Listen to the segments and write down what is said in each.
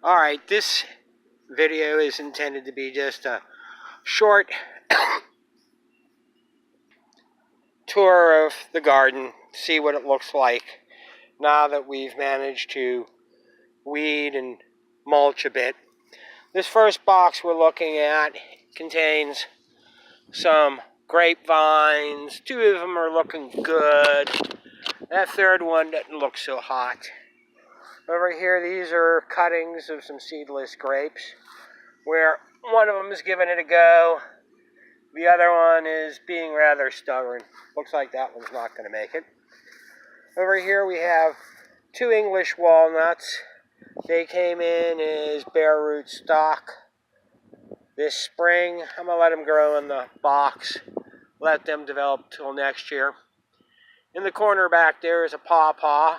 Alright, this video is intended to be just a short tour of the garden, see what it looks like now that we've managed to weed and mulch a bit. This first box we're looking at contains some grapevines. Two of them are looking good. That third one doesn't look so hot. Over here, these are cuttings of some seedless grapes, where one of them is giving it a go. The other one is being rather stubborn. Looks like that one's not going to make it. Over here we have two English walnuts. They came in as bare root stock this spring. I'm going to let them grow in the box, let them develop till next year. In the corner back there is a pawpaw,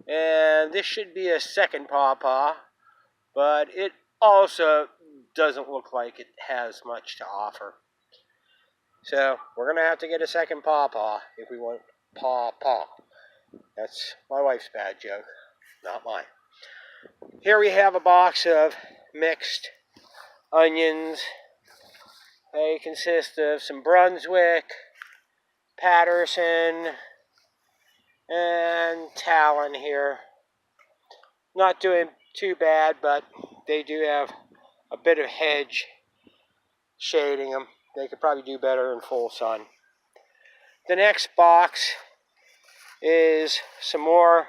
and this should be a second pawpaw, but it also doesn't look like it has much to offer. So we're going to have to get a second pawpaw if we want pawpaw. That's my wife's bad joke, not mine. Here we have a box of mixed onions. They consist of some Brunswick, Patterson, and Talon here. Not doing too bad, but they do have a bit of hedge shading them. They could probably do better in full sun. The next box is some more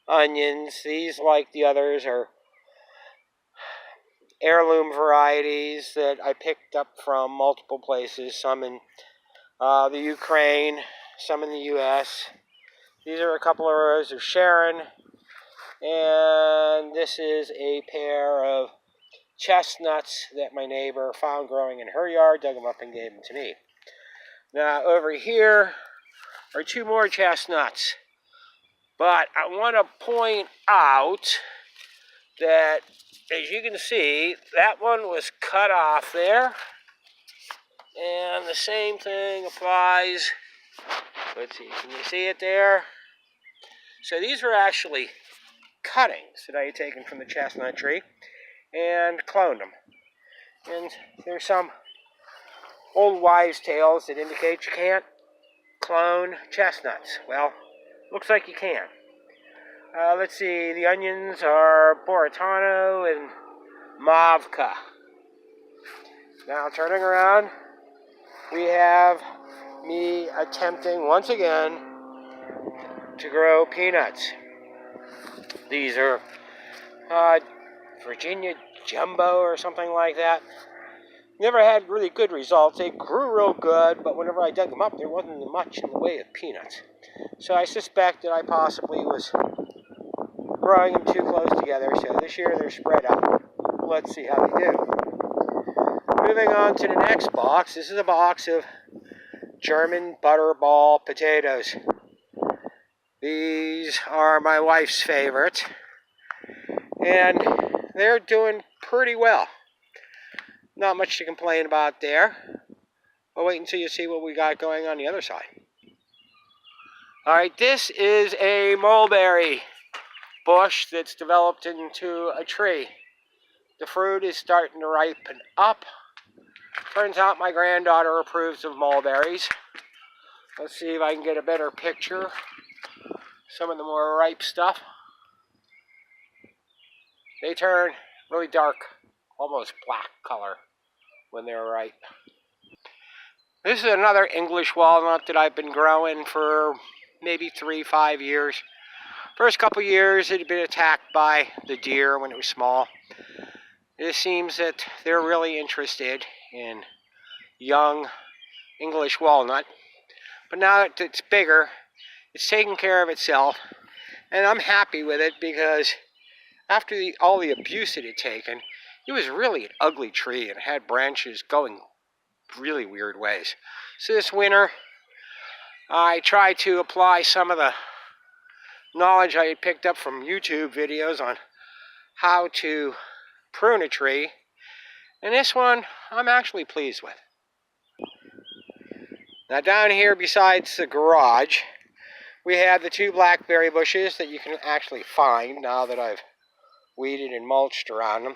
onions. These, like the others, are heirloom varieties that I picked up from multiple places. Some in the Ukraine, some in the US. These are a couple of rows of Sharon. And this is a pair of chestnuts that my neighbor found growing in her yard, dug them up and gave them to me. Now over here are two more chestnuts. But I want to point out that, as you can see, that one was cut off there. And the same thing applies. Let's see, can you see it there? So these were actually cuttings that I had taken from the chestnut tree and cloned them. And there's some old wives' tales that indicate you can't clone chestnuts. Well, looks like you can. Let's see, the onions are Boratano and Mavka. Now turning around, we have me attempting once again to grow peanuts. These are Virginia Jumbo or something like that. Never had really good results. They grew real good, but whenever I dug them up, there wasn't much in the way of peanuts. So I suspect that I possibly was growing them too close together. So this year they're spread out. Let's see how they do. Moving on to the next box. This is a box of German butterball potatoes. These are my wife's favorite, and they're doing pretty well. Not much to complain about there. But wait until you see what we got going on the other side. Alright, this is a mulberry bush that's developed into a tree. The fruit is starting to ripen up. Turns out my granddaughter approves of mulberries. Let's see if I can get a better picture. Some of the more ripe stuff. They turn really dark, almost black color when they're ripe. This is another English walnut that I've been growing for maybe 3-5 years. First couple years it had been attacked by the deer when it was small. It seems that they're really interested in young English walnut. But now that it's bigger, it's taking care of itself. And I'm happy with it because after all the abuse it had taken, it was really an ugly tree and had branches going really weird ways. So this winter, I tried to apply some of the knowledge I had picked up from YouTube videos on how to prune a tree. And this one, I'm actually pleased with. Now down here besides the garage, we have the two blackberry bushes that you can actually find now that I've weeded and mulched around them.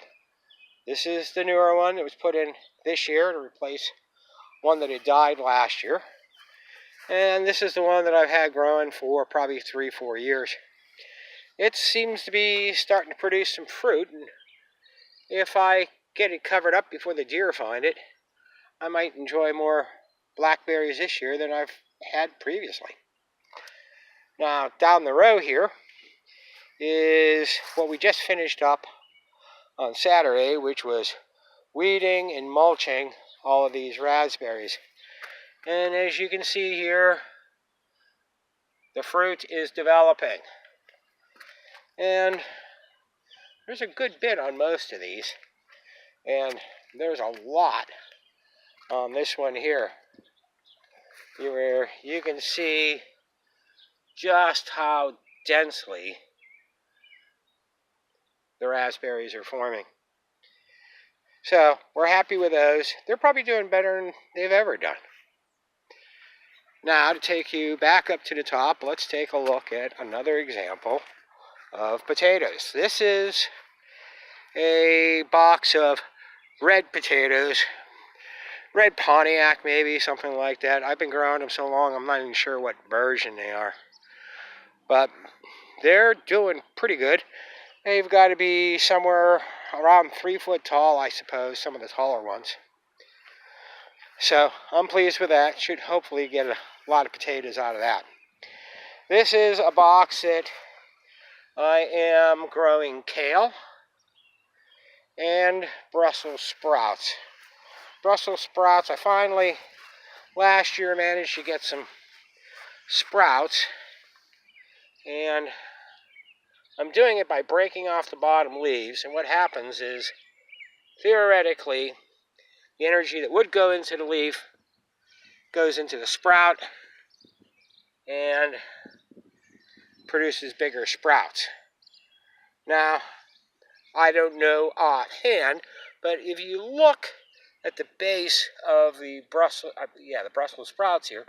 This is the newer one that was put in this year to replace one that had died last year. And this is the one that I've had growing for probably 3-4 years. It seems to be starting to produce some fruit, and if I get it covered up before the deer find it, I might enjoy more blackberries this year than I've had previously. Now, down the row here is what we just finished up on Saturday, which was weeding and mulching all of these raspberries. And as you can see here, the fruit is developing. And there's a good bit on most of these. And there's a lot on this one here, where you can see just how densely the raspberries are forming. So we're happy with those. They're probably doing better than they've ever done. Now, to take you back up to the top, let's take a look at another example of potatoes. This is a box of red potatoes, red Pontiac maybe, something like that. I've been growing them so long I'm not even sure what version they are. But they're doing pretty good. They've got to be somewhere around 3 foot tall, I suppose, some of the taller ones. So I'm pleased with that. Should hopefully get a lot of potatoes out of that. This is a box that I am growing kale and Brussels sprouts. Brussels sprouts, I finally, last year, managed to get some sprouts, and I'm doing it by breaking off the bottom leaves, and what happens is, theoretically, the energy that would go into the leaf goes into the sprout and produces bigger sprouts. Now, I don't know offhand, but if you look at the base of the Brussels sprouts here,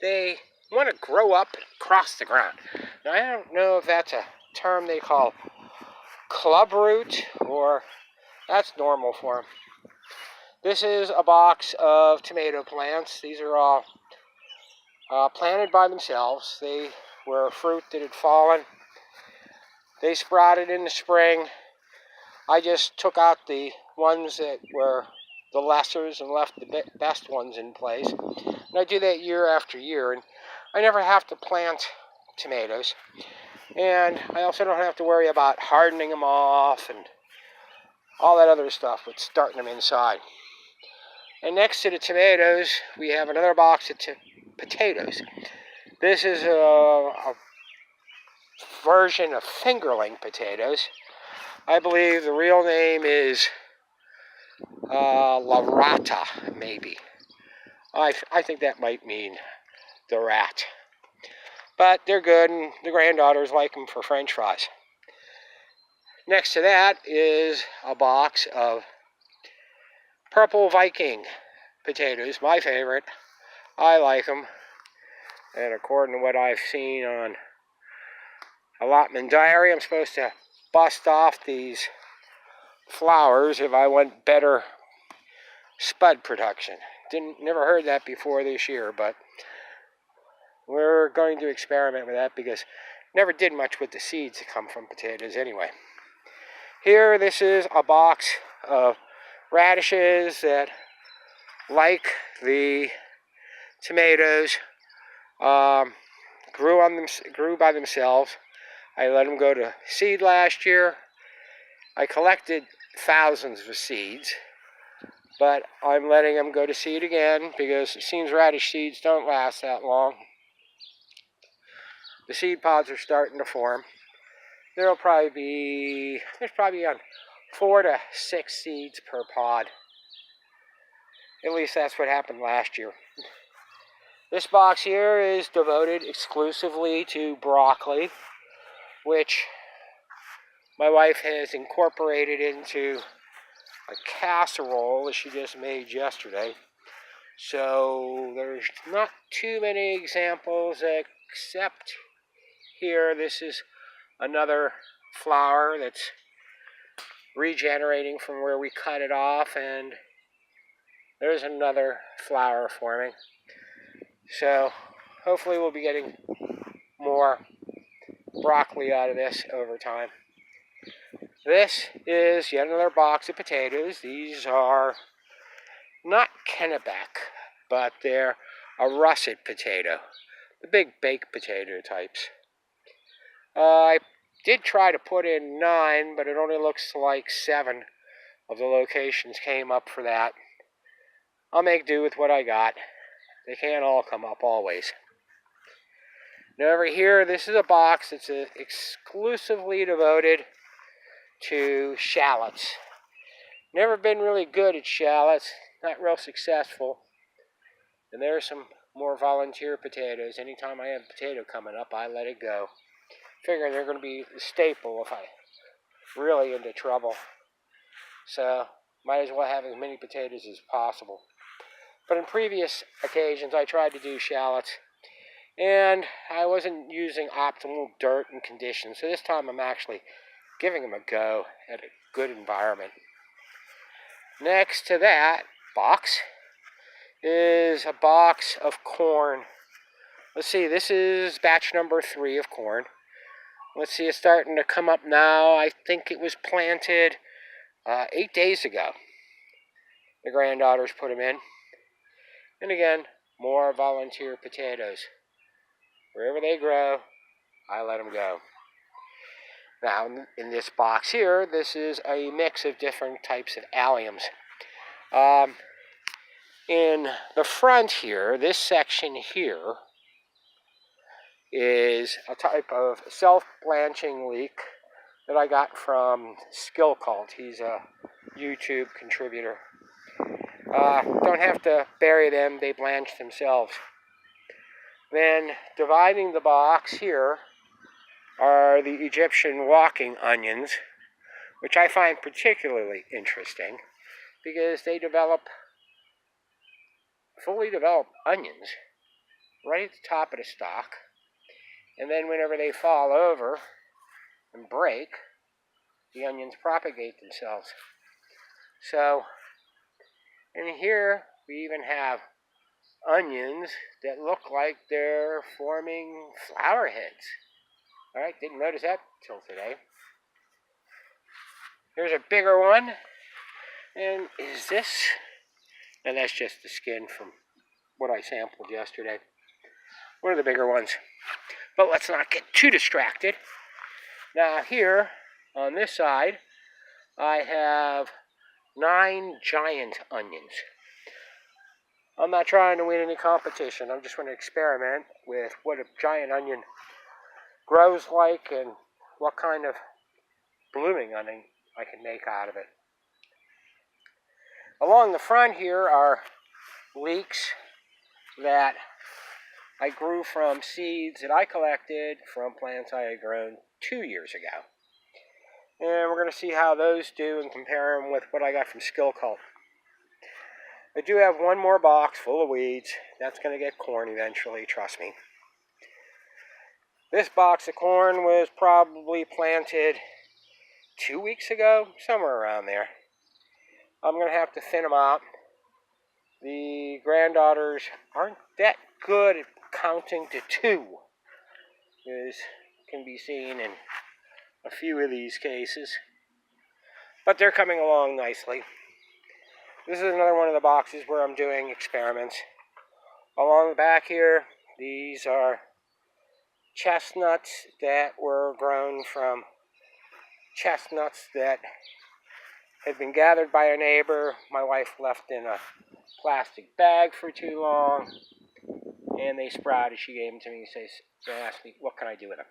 they want to grow up across the ground. Now, I don't know if that's a term they call club root, or that's normal for them. This is a box of tomato plants. These are all planted by themselves. They were fruit that had fallen. They sprouted in the spring. I just took out the ones that were the lessers and left the best ones in place. And I do that year after year, and I never have to plant tomatoes. And I also don't have to worry about hardening them off and all that other stuff with starting them inside. And next to the tomatoes, we have another box of potatoes. This is a version of fingerling potatoes. I believe the real name is La Rata, maybe. I think that might mean the rat. But they're good, and the granddaughters like them for French fries. Next to that is a box of Purple Viking potatoes, my favorite. I like them. And according to what I've seen on Allotment Diary, I'm supposed to bust off these flowers if I want better spud production. Never heard that before this year, but we're going to experiment with that because never did much with the seeds that come from potatoes anyway. Here, this is a box of radishes that, like the tomatoes, grew by themselves. I let them go to seed last year. I collected thousands of seeds, but I'm letting them go to seed again because it seems radish seeds don't last that long. The seed pods are starting to form. There's probably on 4 to 6 seeds per pod. At least that's what happened last year. This box here is devoted exclusively to broccoli, which my wife has incorporated into a casserole that she just made yesterday. So there's not too many examples except here. This is another flower that's regenerating from where we cut it off, and there's another flower forming. So hopefully we'll be getting more broccoli out of this over time. This is yet another box of potatoes. These are not Kennebec, but they're a russet potato, the big baked potato types. I did try to put in 9, but it only looks like 7 of the locations came up for that. I'll make do with what I got. They can't all come up always. Now over here, this is a box that's exclusively devoted to shallots. Never been really good at shallots, not real successful. And there's some more volunteer potatoes. Anytime I have a potato coming up, I let it go. Figure they're going to be a staple if I'm really into trouble. So, might as well have as many potatoes as possible. But in previous occasions, I tried to do shallots, and I wasn't using optimal dirt and conditions. So this time I'm actually giving them a go at a good environment. Next to that box is a box of corn. Let's see, this is batch number 3 of corn. Let's see, it's starting to come up now. I think it was planted 8 days ago. The granddaughters put them in. And again, more volunteer potatoes. Wherever they grow, I let them go. Now, in this box here, this is a mix of different types of alliums. In the front here, this section here is a type of self-blanching leek that I got from Skill Cult. He's a YouTube contributor. Don't have to bury them, they blanch themselves. Then dividing the box here are the Egyptian walking onions, which I find particularly interesting because they develop fully developed onions right at the top of the stalk, and then whenever they fall over and break, the onions propagate themselves. So in here we even have onions that look like they're forming flower heads. Alright, didn't notice that till today. Here's a bigger one. And is this? And that's just the skin from what I sampled yesterday. One of the bigger ones. But let's not get too distracted. Now here, on this side, I have 9 giant onions. I'm not trying to win any competition. I'm just going to experiment with what a giant onion grows like and what kind of blooming onion I can make out of it. Along the front here are leeks that I grew from seeds that I collected from plants I had grown 2 years ago. And we're going to see how those do and compare them with what I got from Skill Cult. I do have one more box full of weeds. That's going to get corn eventually, trust me. This box of corn was probably planted 2 weeks ago, somewhere around there. I'm going to have to thin them out. The granddaughters aren't that good at counting to 2, as can be seen in a few of these cases. But they're coming along nicely. This is another one of the boxes where I'm doing experiments. Along the back here, these are chestnuts that were grown from chestnuts that had been gathered by a neighbor. My wife left in a plastic bag for too long, and they sprouted. She gave them to me. She asked me, what can I do with them?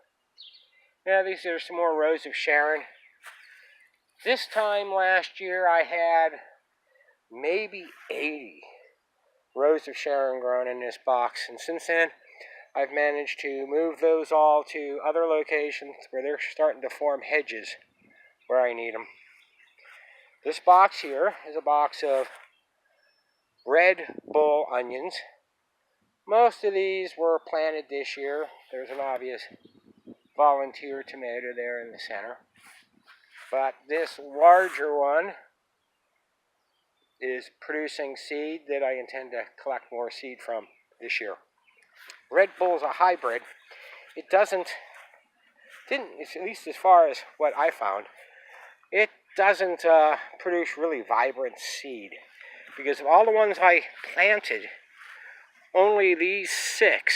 Now, these are some more Rose of Sharon. This time last year, I had maybe 80 Rose of Sharon grown in this box, and since then, I've managed to move those all to other locations where they're starting to form hedges where I need them. This box here is a box of Red Bull onions. Most of these were planted this year. There's an obvious volunteer tomato there in the center. But this larger one is producing seed that I intend to collect more seed from this year. Red Bull's a hybrid. It didn't, at least as far as what I found, it doesn't produce really vibrant seed. Because of all the ones I planted, only these 6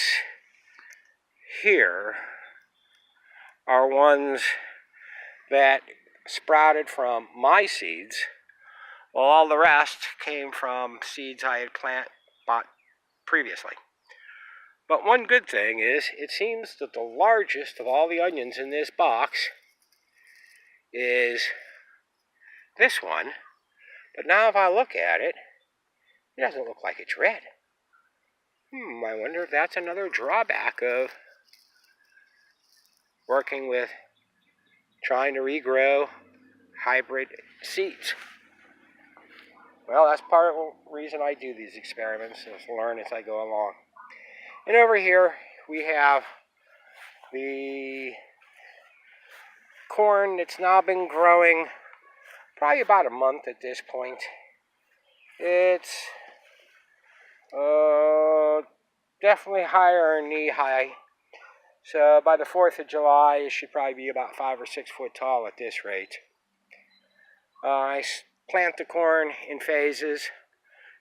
here are ones that sprouted from my seeds, while all the rest came from seeds I had bought previously. But one good thing is, it seems that the largest of all the onions in this box is this one. But now if I look at it, it doesn't look like it's red. I wonder if that's another drawback of working with trying to regrow hybrid seeds. Well, that's part of the reason I do these experiments, is to learn as I go along. And over here we have the corn that's now been growing probably about a month at this point. It's definitely higher than knee-high. So by the 4th of July, it should probably be about 5 or 6 foot tall at this rate. I plant the corn in phases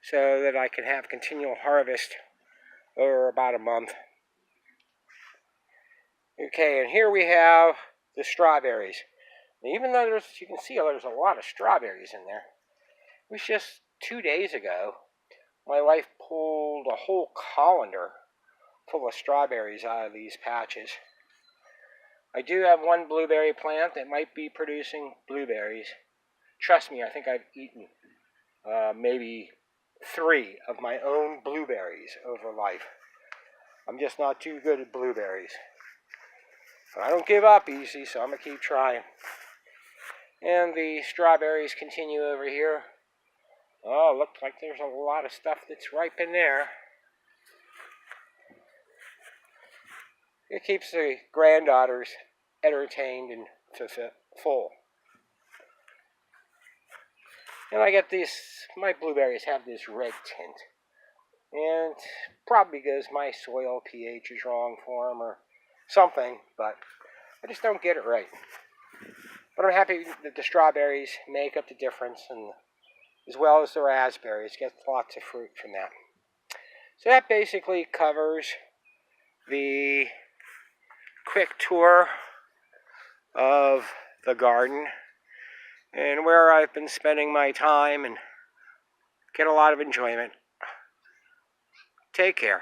so that I can have continual harvest over about a month. Okay, and here we have the strawberries. And even though you can see there's a lot of strawberries in there, it was just 2 days ago my wife pulled a whole colander full of strawberries out of these patches. I do have one blueberry plant that might be producing blueberries. Trust me, I think I've eaten maybe 3 of my own blueberries over life. I'm just not too good at blueberries. But I don't give up easy, so I'm going to keep trying. And the strawberries continue over here. Oh, looks like there's a lot of stuff that's ripe in there. It keeps the granddaughters entertained and full. And I get these, my blueberries have this red tint. And probably because my soil pH is wrong for them or something, but I just don't get it right. But I'm happy that the strawberries make up the difference, and as well as the raspberries, get lots of fruit from that. So that basically covers the quick tour of the garden and where I've been spending my time and get a lot of enjoyment. Take care.